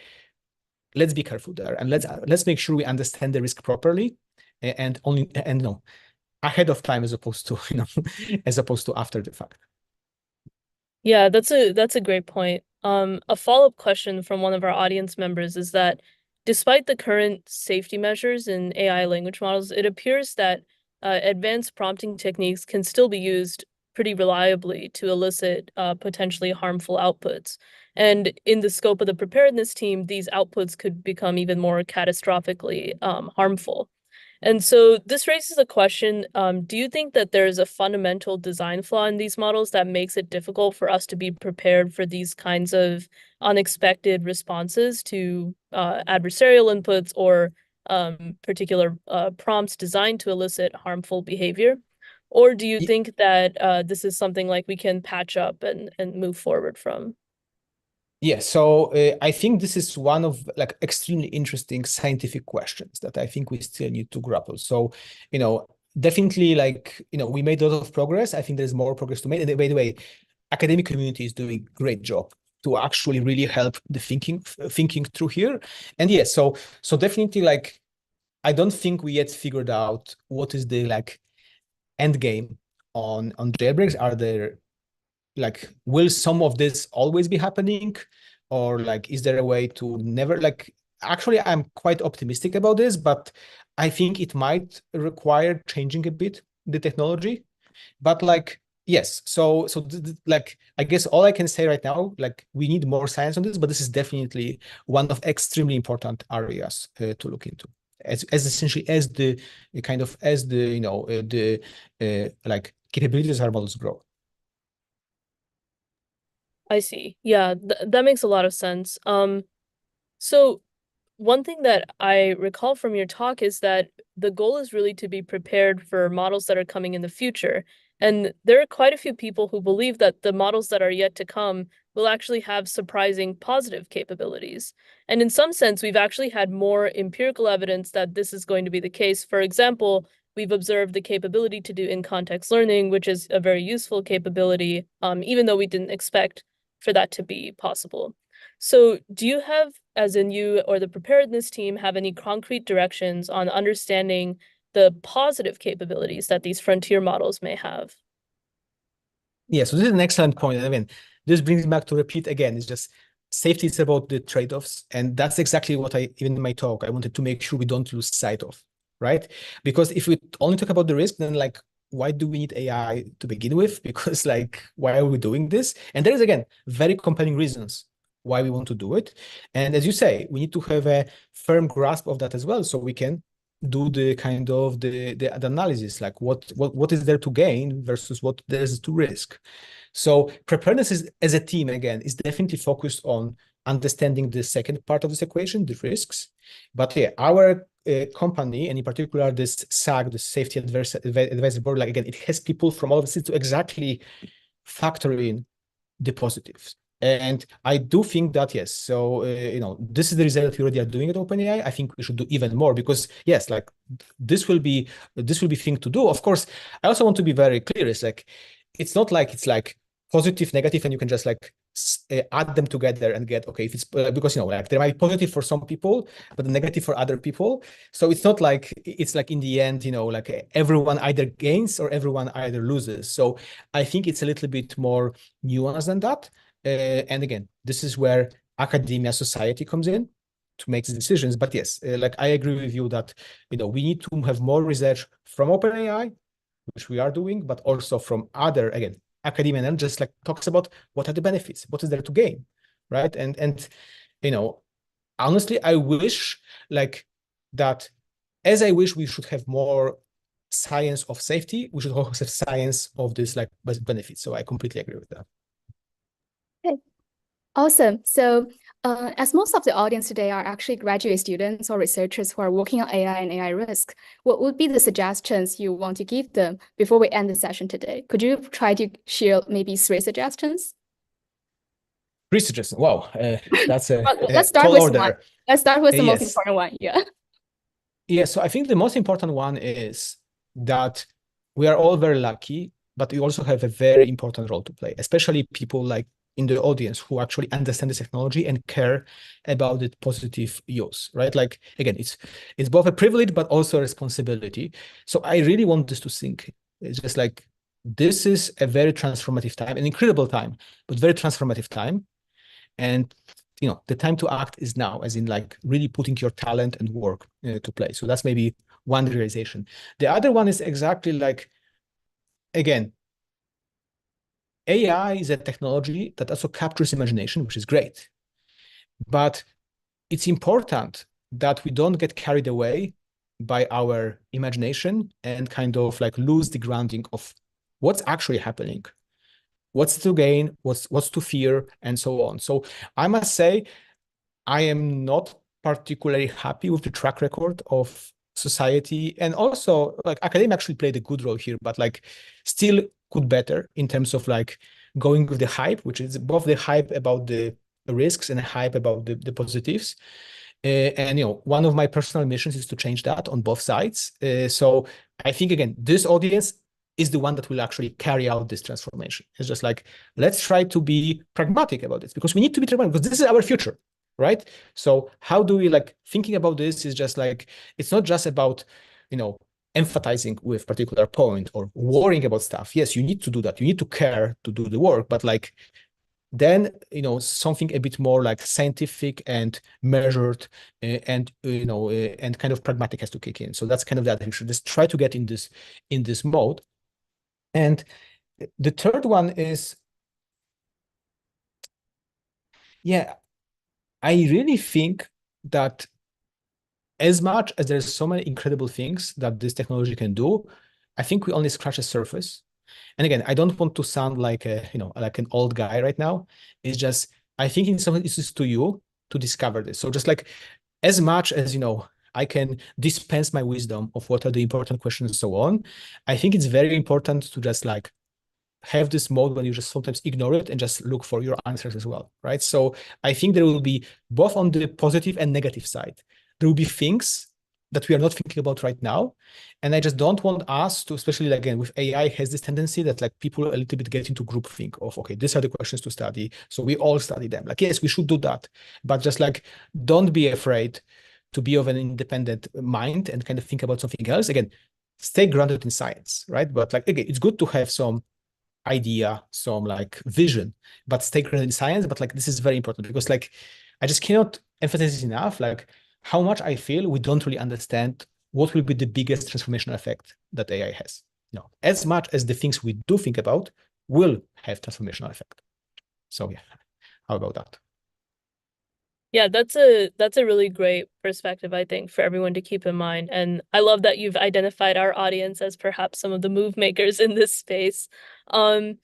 let's be careful there and let's make sure we understand the risk properly and ahead of time as opposed to as opposed to after the fact. Yeah, that's a great point. A follow-up question from one of our audience members is that despite the current safety measures in AI language models, it appears that advanced prompting techniques can still be used pretty reliably to elicit potentially harmful outputs. And in the scope of the preparedness team, these outputs could become even more catastrophically harmful. And so this raises a question, do you think that there is a fundamental design flaw in these models that makes it difficult for us to be prepared for these kinds of unexpected responses to adversarial inputs or particular prompts designed to elicit harmful behavior? Or do you think that this is something like we can patch up and move forward from? Yeah, so I think this is one of like extremely interesting scientific questions that I think we still need to grapple. So, definitely like, we made a lot of progress. I think there's more progress to make. And by the way, academic community is doing a great job to actually really help the thinking through here. And yes, so definitely like, I don't think we yet figured out what is the like end game on jailbreaks. Are there like, will some of this always be happening, or like is there a way to never like, actually I'm quite optimistic about this, but I think it might require changing a bit the technology. But like yes, so like I guess all I can say right now, like we need more science on this, but this is definitely one of extremely important areas to look into as essentially as the kind of as the like capabilities of our models grow. I see. Yeah, that makes a lot of sense. So one thing that I recall from your talk is that the goal is really to be prepared for models that are coming in the future. And there are quite a few people who believe that the models that are yet to come will actually have surprising positive capabilities. And in some sense, we've actually had more empirical evidence that this is going to be the case. For example, we've observed the capability to do in-context learning, which is a very useful capability, even though we didn't expect for that to be possible. So do you have, as in you or the preparedness team, have any concrete directions on understanding the positive capabilities that these frontier models may have? Yeah, so this is an excellent point. I mean, this brings me back to repeat again, it's just safety is about the trade-offs. And that's exactly what even in my talk, I wanted to make sure we don't lose sight of, right? Because if we only talk about the risk, then like, why do we need AI to begin with? Because like, why are we doing this? And there is, again, very compelling reasons why we want to do it. And as you say, we need to have a firm grasp of that as well, so we can do the kind of the analysis, like what is there to gain versus what there is to risk. So preparedness is, as a team, again, is definitely focused on understanding the second part of this equation, the risks. But yeah, our company, and in particular this SAG, the Safety Advisory Board, like again, it has people from all of this to exactly factor in the positives. And I do think that, yes, so, this is the result we already are doing at OpenAI. I think we should do even more because, yes, like this will be thing to do. Of course, I also want to be very clear. It's like, it's not like it's like positive, negative, and you can just like add them together and get, okay, if it's because, like there might be positive for some people, but negative for other people. So it's not like, it's like in the end, like everyone either gains or everyone either loses. So I think it's a little bit more nuanced than that. And again, this is where academia, society comes in to make the decisions. But yes, like I agree with you that we need to have more research from OpenAI, which we are doing, but also from other, again, academia, and just like talks about what are the benefits, what is there to gain, right? And honestly, I wish like that, as I wish we should have more science of safety, we should also have science of this like benefits. So I completely agree with that. Okay. Awesome. So as most of the audience today are actually graduate students or researchers who are working on AI and AI risk, what would be the suggestions you want to give them before we end the session today? Could you try to share maybe 3 suggestions? 3 suggestions. Wow, that's a let's start tall with order. one. Let's start with the most Yes. important one. Yeah. Yeah, so I think the most important one is that we are all very lucky, but we also have a very important role to play, especially people like in the audience who actually understand this technology and care about its positive use, right? Like, again, it's both a privilege, but also a responsibility. So I really want this to sink. It's just like, this is a very transformative time, an incredible time, but very transformative time. And the time to act is now, as in like really putting your talent and work to play. So that's maybe one realization. The other one is exactly like, again, AI is a technology that also captures imagination, which is great. But it's important that we don't get carried away by our imagination and kind of like lose the grounding of what's actually happening, what's to gain, what's to fear, and so on. So I must say, I am not particularly happy with the track record of society, and also like academia actually played a good role here, but like still could better in terms of like going with the hype, which is both the hype about the risks and the hype about the positives. And one of my personal missions is to change that on both sides. So I think, again, this audience is the one that will actually carry out this transformation. It's just like, let's try to be pragmatic about this, because we need to be pragmatic, because this is our future, right? So how do we like thinking about this is just like, it's not just about, empathizing with particular point or worrying about stuff. Yes, you need to do that. You need to care to do the work, but like, then something a bit more like scientific and measured and and kind of pragmatic has to kick in. So that's kind of that. We should just try to get in this mode. And the third one is, yeah, I really think that as much as there's so many incredible things that this technology can do, I think we only scratch the surface. And again, I don't want to sound like like an old guy right now. It's just, I think in some instances to you to discover this. So just like, as much as, I can dispense my wisdom of what are the important questions and so on, I think it's very important to just like have this mode when you just sometimes ignore it and just look for your answers as well, right? So I think there will be both on the positive and negative side. There will be things that we are not thinking about right now. And I just don't want us to, especially again with AI, has this tendency that like people a little bit get into groupthink of, okay, these are the questions to study, so we all study them. Like, yes, we should do that, but just like, don't be afraid to be of an independent mind and kind of think about something else. Again, stay grounded in science, right? But like, again, it's good to have some idea, some like vision, but stay grounded in science. But like, this is very important because like, I just cannot emphasize this enough, like how much I feel we don't really understand what will be the biggest transformational effect that AI has. As much as the things we do think about will have transformational effect. So yeah, how about that? Yeah, that's a really great perspective, I think, for everyone to keep in mind. And I love that you've identified our audience as perhaps some of the move makers in this space. I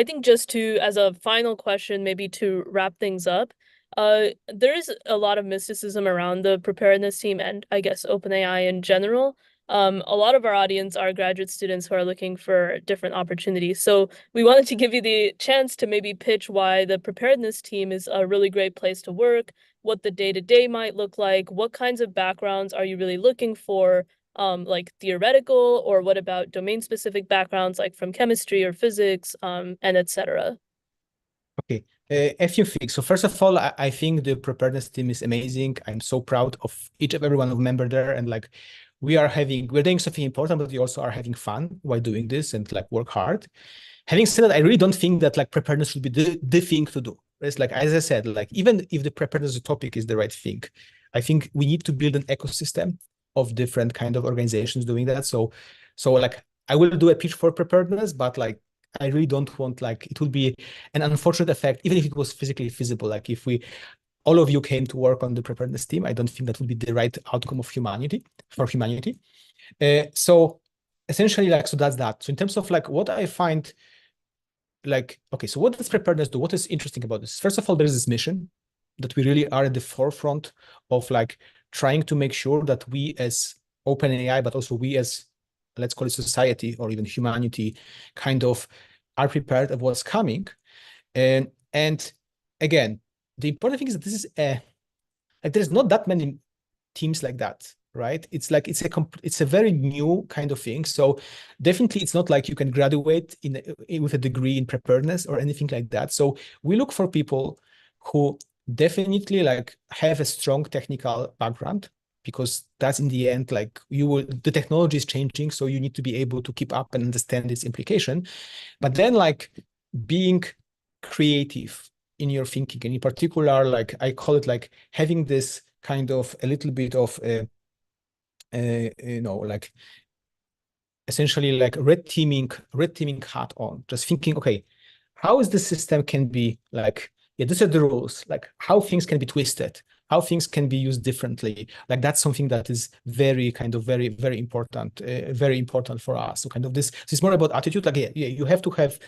think just to, as a final question, maybe to wrap things up, there is a lot of mysticism around the preparedness team and I guess OpenAI in general. A lot of our audience are graduate students who are looking for different opportunities. So we wanted to give you the chance to maybe pitch why the preparedness team is a really great place to work, what the day-to-day might look like, what kinds of backgrounds are you really looking for, like theoretical, or what about domain-specific backgrounds like from chemistry or physics, and etc. Okay, a few things. So first of all, I think the preparedness team is amazing. I'm so proud of each and every one of member there, and like we're doing something important, but we also are having fun while doing this and like work hard. Having said that, I really don't think that like preparedness should be the thing to do. It's like, as I said, like even if the preparedness topic is the right thing, I think we need to build an ecosystem of different kind of organizations doing that. So like I will do a pitch for preparedness, but like I really don't want, like, it would be an unfortunate effect, even if it was physically feasible. Like if all of you came to work on the preparedness team, I don't think that would be the right outcome of humanity. So essentially, like, so that's that. So in terms of like what I find, like, okay, so what does preparedness do? What is interesting about this? First of all, there's this mission that we really are at the forefront of like trying to make sure that we as OpenAI, but also we as, let's call it society or even humanity, kind of are prepared of what's coming. And again, the important thing is that this is like there's not that many teams like that, right? It's like it's a very new kind of thing. So definitely it's not like you can graduate with a degree in preparedness or anything like that. So we look for people who definitely like have a strong technical background, because that's in the end, like the technology is changing, so you need to be able to keep up and understand its implication. But then like being creative in your thinking, and in particular, like I call it like having this kind of a little bit of like essentially like red teaming hat on, just thinking, okay, how is the system can be like, yeah, these are the rules, like how things can be twisted, how things can be used differently. Like that's something that is very very important for us. So kind of this is more about attitude. Like, yeah, you have to have,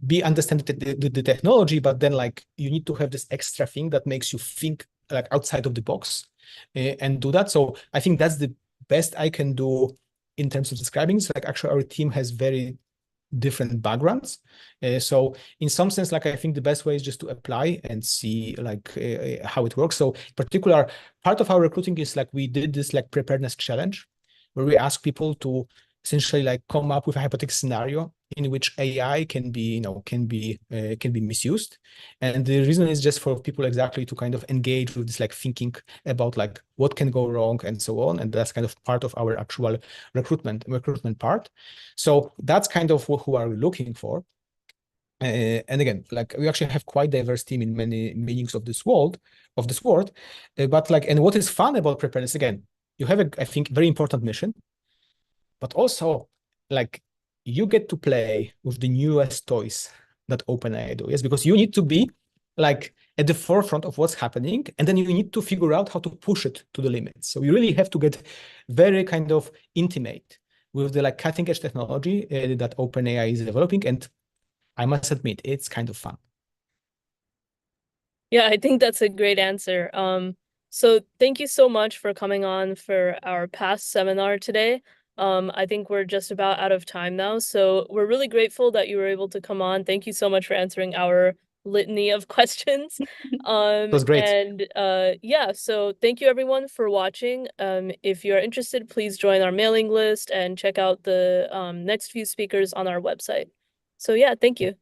be understand the technology, but then like you need to have this extra thing that makes you think like outside of the box and do that. So I think that's the best I can do in terms of describing. So like actually our team has very different backgrounds. So in some sense, like I think the best way is just to apply and see like how it works. So in particular, part of our recruiting is like we did this like preparedness challenge where we ask people to essentially like come up with a hypothetical scenario in which AI can be misused. And the reason is just for people exactly to kind of engage with this like thinking about like what can go wrong and so on. And that's kind of part of our actual recruitment part. So that's kind of who are we looking for. And again, like we actually have quite diverse team in many meanings of this world, but like, and what is fun about preparedness, again, you have I think, very important mission, but also like you get to play with the newest toys that OpenAI do. Yes, because you need to be like at the forefront of what's happening, and then you need to figure out how to push it to the limits. So you really have to get very kind of intimate with the like cutting edge technology that OpenAI is developing. And I must admit, it's kind of fun. Yeah, I think that's a great answer. So thank you so much for coming on for our past seminar today. I think we're just about out of time now, so we're really grateful that you were able to come on. Thank you so much for answering our litany of questions. It was great. And yeah, so thank you everyone for watching. If you're interested, please join our mailing list and check out the next few speakers on our website. So yeah, thank you.